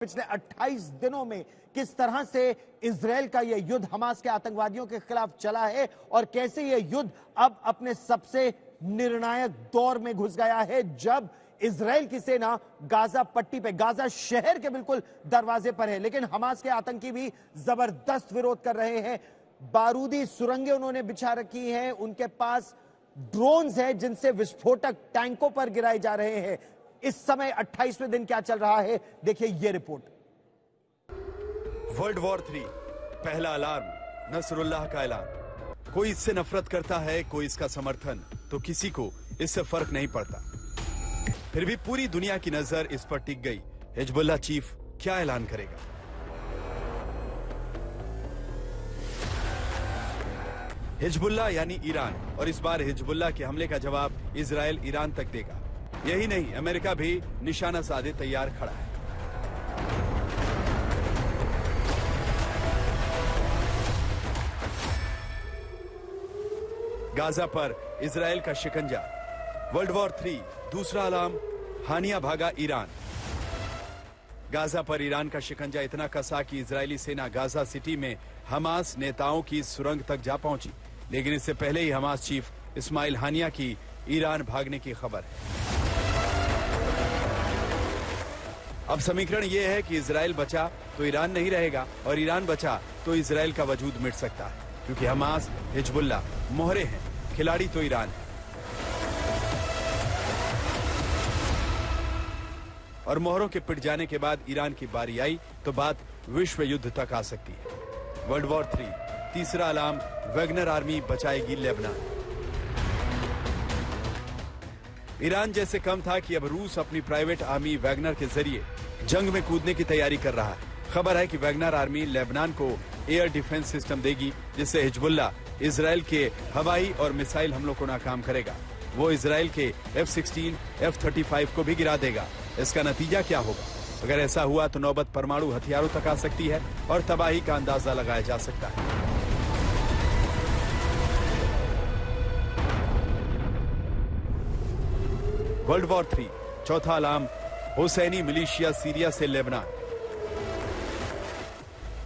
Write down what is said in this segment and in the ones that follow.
पिछले 28 दिनों में किस तरह से इजरायल का यह युद्ध हमास के आतंकवादियों के खिलाफ चला है और कैसे यह युद्ध अब अपने सबसे निर्णायक दौर में घुस गया है, जब इजरायल की सेना गाजा पट्टी पे, गाजा शहर के बिल्कुल दरवाजे पर है, लेकिन हमास के आतंकी भी जबरदस्त विरोध कर रहे हैं। बारूदी सुरंगें उन्होंने बिछा रखी हैं, उनके पास ड्रोन्स हैं जिनसे विस्फोटक टैंकों पर गिराए जा रहे हैं। इस समय 28वें दिन क्या चल रहा है, देखिए ये रिपोर्ट। वर्ल्ड वॉर 3 पहला अलार्म, नसरुल्लाह का ऐलान। कोई इससे नफरत करता है, कोई इसका समर्थन, तो किसी को इससे फर्क नहीं पड़ता। फिर भी पूरी दुनिया की नजर इस पर टिक गई। हिजबुल्लाह चीफ क्या ऐलान करेगा? हिजबुल्लाह यानी ईरान, और इस बार हिजबुल्लाह के हमले का जवाब इजरायल ईरान तक देगा। यही नहीं, अमेरिका भी निशाना साधे तैयार खड़ा है। गाजा पर इजरायल का शिकंजा। वर्ल्ड वॉर 3 दूसरा अलार्म, हानिया भागा ईरान। गाजा पर ईरान का शिकंजा इतना कसा कि इजरायली सेना गाजा सिटी में हमास नेताओं की सुरंग तक जा पहुंची, लेकिन इससे पहले ही हमास चीफ इस्माइल हानिया की ईरान भागने की खबर है। अब समीकरण यह है कि इजरायल बचा तो ईरान नहीं रहेगा, और ईरान बचा तो इजरायल का वजूद मिट सकता है, क्योंकि हमास, हिजबुल्लाह मोहरे हैं, खिलाड़ी तो ईरान है। और मोहरों के पिट जाने के बाद ईरान की बारी आई तो बात विश्व युद्ध तक आ सकती है। वर्ल्ड वॉर 3 तीसरा अलार्म, वैगनर आर्मी बचाएगी लेबनान। ईरान जैसे कम था कि अब रूस अपनी प्राइवेट आर्मी वैगनर के जरिए जंग में कूदने की तैयारी कर रहा है। खबर है कि वैगनर आर्मी लेबनान को एयर डिफेंस सिस्टम देगी, जिससे हिजबुल्लाह इजरायल के हवाई और मिसाइल हमलों को नाकाम करेगा। वो इजरायल के F-16, F-35 को भी गिरा देगा। इसका नतीजा क्या होगा? अगर ऐसा हुआ तो नौबत परमाणु हथियारों तक आ सकती है और तबाही का अंदाजा लगाया जा सकता है। वर्ल्ड वॉर 3 चौथा अलार्म, हुसैनी मिलिशिया सीरिया से लेबनान।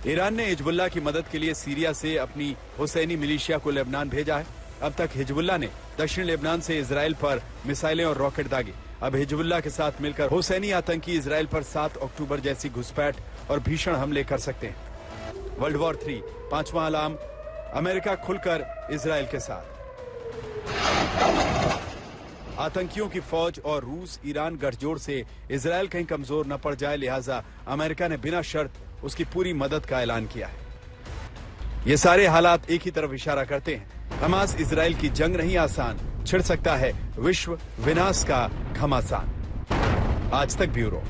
ईरान ने हिजबुल्लाह की मदद के लिए सीरिया से अपनी हुसैनी मिलिशिया को लेबनान भेजा है। अब तक हिजबुल्लाह ने दक्षिण लेबनान से इजरायल पर मिसाइलें और रॉकेट दागे। अब हिजबुल्लाह के साथ मिलकर हुसैनी आतंकी इजरायल पर 7 अक्टूबर जैसी घुसपैठ और भीषण हमले कर सकते हैं। वर्ल्ड वॉर 3 पांचवां अलार्म, अमेरिका खुलकर इजरायल के साथ। आतंकियों की फौज और रूस ईरान गठजोड़ से इजरायल कहीं कमजोर न पड़ जाए, लिहाजा अमेरिका ने बिना शर्त उसकी पूरी मदद का ऐलान किया है। ये सारे हालात एक ही तरफ इशारा करते हैं, हमास इजरायल की जंग नहीं आसान, छिड़ सकता है विश्व विनाश का घमासान। आज तक ब्यूरो।